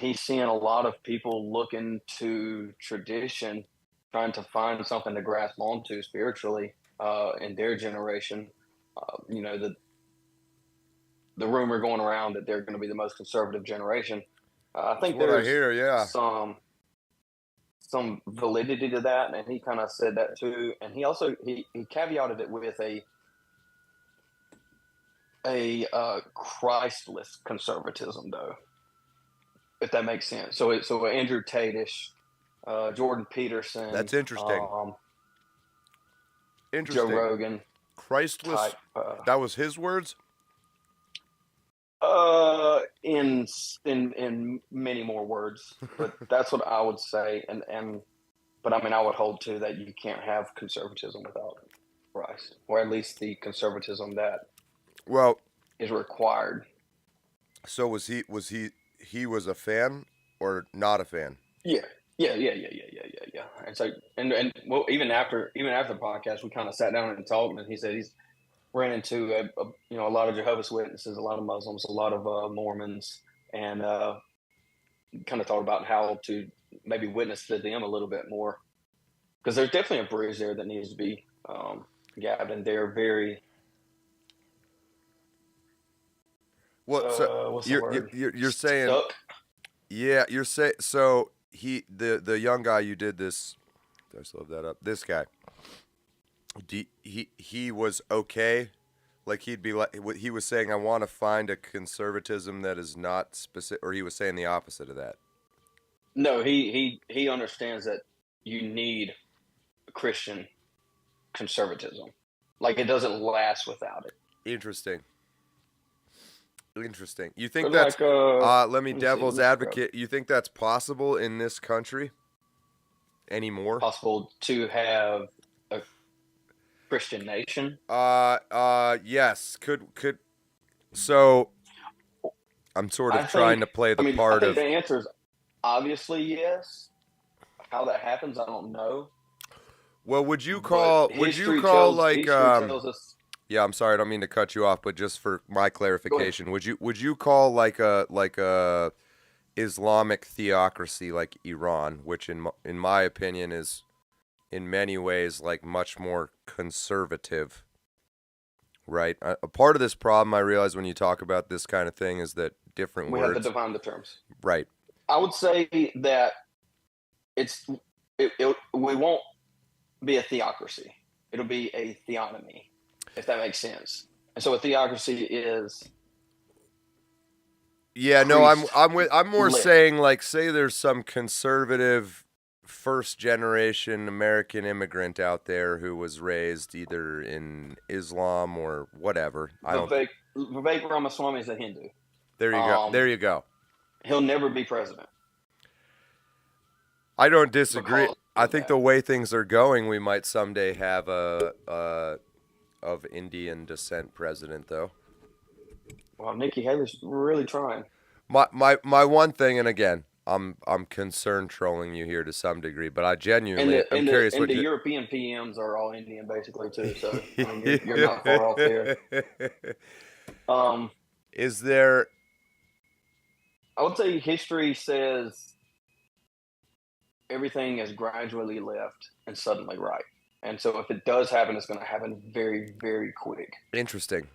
he's seeing a lot of people looking to tradition, trying to find something to grasp onto spiritually in their generation. The rumor going around that they're going to be the most conservative generation. I That's think what I there's hear. Yeah. some validity to that, and he kind of said that too. And he also he caveated it with a Christless conservatism, though, if that makes sense. So Andrew Tate-ish, Jordan Peterson, That's interesting. Joe Interesting. Rogan Christless. type. That was his words. In many more words, but that's what I would say. But I mean, I would hold to that you can't have conservatism without Christ, or at least the conservatism that Well, is required. so he was a fan or not a fan? Yeah, yeah. And so, and well, even after the podcast, we kind of sat down and talked, and he said he's ran into a lot of Jehovah's Witnesses, a lot of Muslims, a lot of Mormons, and kind of thought about how to maybe witness to them a little bit more, because there's definitely a bridge there that needs to be gapped, and they're very. Well, so What's the word? you're saying, Stuck. yeah, you're saying so the young guy you did this. Did I still have that up? This guy. He was okay. Like he'd be like he was saying, I want to find a conservatism that is not specific, or he was saying the opposite of that. No, he understands that you need Christian conservatism. Like it doesn't last without it. Interesting. You think But that's like let me devil's advocate. You think that's possible in this country anymore? possible to have a Christian nation? Yes. Could so I'm sort of trying to play the part I think of. the answer is obviously yes. How that happens, I don't know. Well, would you like history tells us. yeah, I'm sorry, I don't mean to cut you off, but just for my Go ahead. clarification, would you call like a Islamic theocracy like Iran, which in my opinion is in many ways like much more conservative, right? A part of this problem I realize when you talk about this kind of thing is that different We have to words, define the terms. right? I would say that we won't be a theocracy. It'll be a theonomy, if that makes sense. And so a theocracy is Yeah, no, I'm more lit. saying like say there's some conservative first generation American immigrant out there who was raised either in Islam or whatever. I don't. Vivek Ramaswamy is a Hindu. There you go. There you go. He'll never be president. I don't disagree. I think that. the way things are going, we might someday have a of Indian descent president, though. Well, Nikki Haley's really trying. My one thing, and again, I'm concerned trolling you here to some degree, but I genuinely I'm curious and what the you. European PMs are all Indian basically too. So I mean, you're not far off there. Is there? I would say history says everything is gradually left and suddenly right. And so if it does happen, it's going to happen very, very quick. Interesting.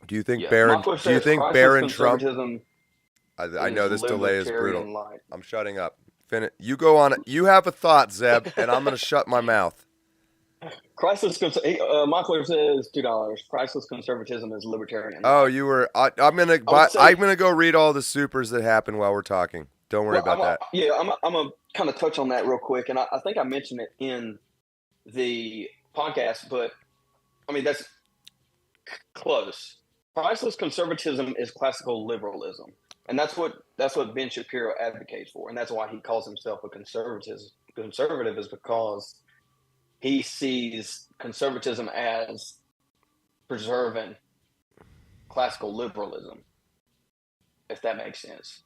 Do you think Barron Trump? I know this delay is brutal. Light. I'm shutting up. You go on. You have a thought, Zeb, and I'm going to shut my mouth. Mockler says $2. Priceless conservatism is libertarian. Oh, you were. I'm gonna go read all the supers that happen while we're talking. Don't worry about that. I'm gonna kind of touch on that real quick, and I think I mentioned it in the podcast, but I mean that's close. Priceless conservatism is classical liberalism, and that's what Ben Shapiro advocates for, and that's why he calls himself a conservative. Conservative is because he sees conservatism as preserving classical liberalism, if that makes sense.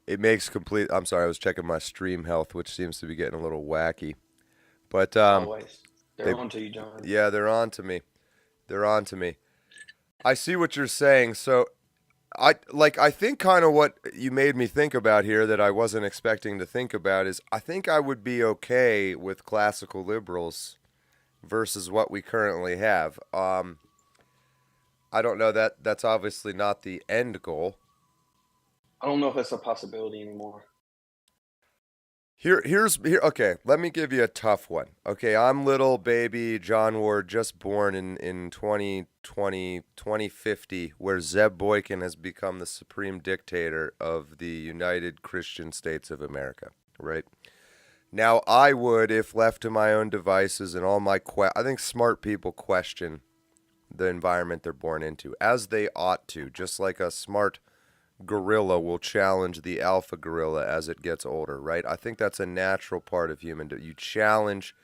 It makes complete. I'm sorry, I was checking my stream health, which seems to be getting a little wacky. But always, they're on to you, John. Yeah, they're on to me. I see what you're saying. So, I think kind of what you made me think about here that I wasn't expecting to think about is I think I would be okay with classical liberals versus what we currently have. I don't know that that's obviously not the end goal. I don't know if it's a possibility anymore. Here. Okay, let me give you a tough one. Okay, I'm little baby John Ward, just born in 2050, where Zeb Boykin has become the supreme dictator of the United Christian States of America. Right now, I would, if left to my own devices and all my I think smart people question the environment they're born into, as they ought to, just like a smart gorilla will challenge the alpha gorilla as it gets older, right? I think that's a natural part of human. You challenge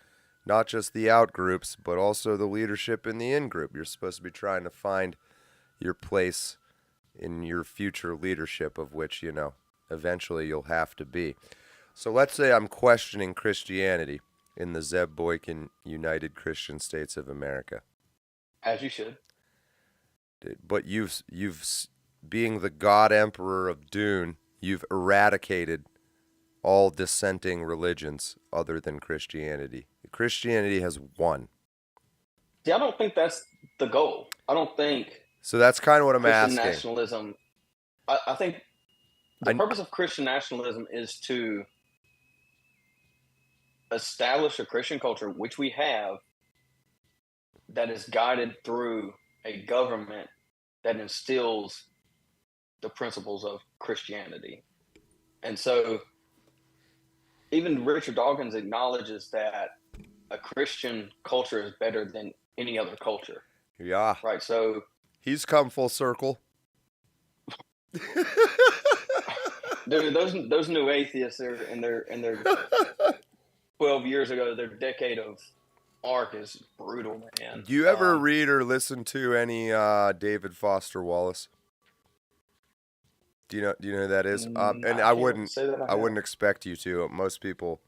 not just the out groups, but also the leadership in the in group. You're supposed to be trying to find your place in your future leadership, of which, eventually you'll have to be. So let's say I'm questioning Christianity in the Zeb Boykin United Christian States of America. As you should. But you've being the God Emperor of Dune, you've eradicated all dissenting religions other than Christianity. Christianity has won. See, I don't think that's the goal. I don't think. So that's kind of what I'm Christian asking. Nationalism. I think the purpose of Christian nationalism is to establish a Christian culture, which we have, that is guided through a government that instills the principles of Christianity. And so even Richard Dawkins acknowledges that a Christian culture is better than any other culture. Yeah. Right. So he's come full circle. Dude, those new atheists are in their 12 years ago, their decade of arc is brutal, man. Do you ever read or listen to any David Foster Wallace? Do you know who that is? And I wouldn't expect you to. Most people,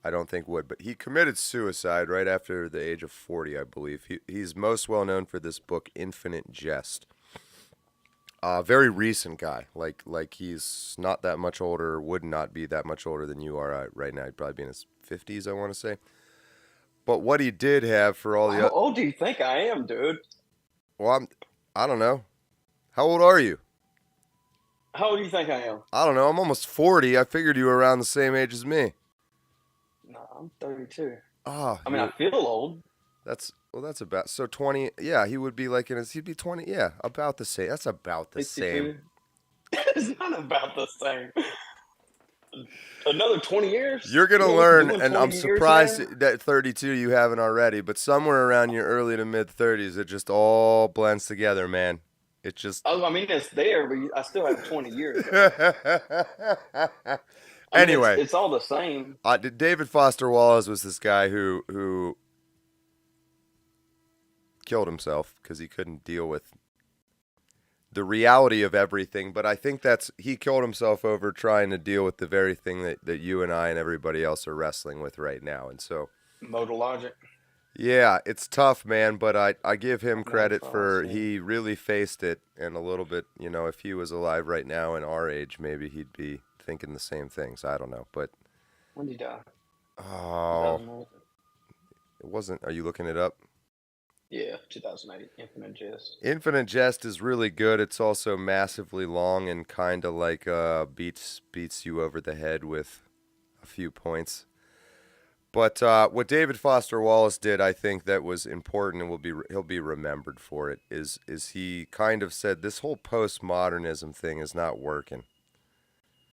I don't think, would. But he committed suicide right after the age of 40, I believe. He's most well known for this book, Infinite Jest. Very recent guy. Like he's not that much older. Would not be that much older than you are right now. He'd probably be in his 50s, I want to say. But what he did have for all the How old do you think I am, dude? Well, I don't know. How old are you? How old do you think I am? I don't know. I'm almost 40. I figured you were around the same age as me. No, I'm 32. Oh, I mean, I feel old. That's about, so 20. Yeah, he would be like he'd be 20. Yeah, about the same. That's about the 62. same. It's not about the same. Another 20 years? You're going to learn, and I'm surprised that 32 you haven't already, but somewhere around your early to mid 30s, it just all blends together, man. It just. Oh, I mean, it's there, but I still have 20 years. Anyway, it's all the same. David Foster Wallace was this guy who killed himself because he couldn't deal with the reality of everything. But I think he killed himself over trying to deal with the very thing that you and I and everybody else are wrestling with right now. And so. Modal logic. Yeah, it's tough, man, but I give him credit for he really faced it, and a little bit, if he was alive right now in our age, maybe he'd be thinking the same things. I don't know, but. When did he die? Oh. It wasn't. Are you looking it up? Yeah, 2008, Infinite Jest. Infinite Jest is really good. It's also massively long and kind of like beats you over the head with a few points. But what David Foster Wallace did, I think, that was important, and he'll be remembered for it. Is he kind of said this whole postmodernism thing is not working.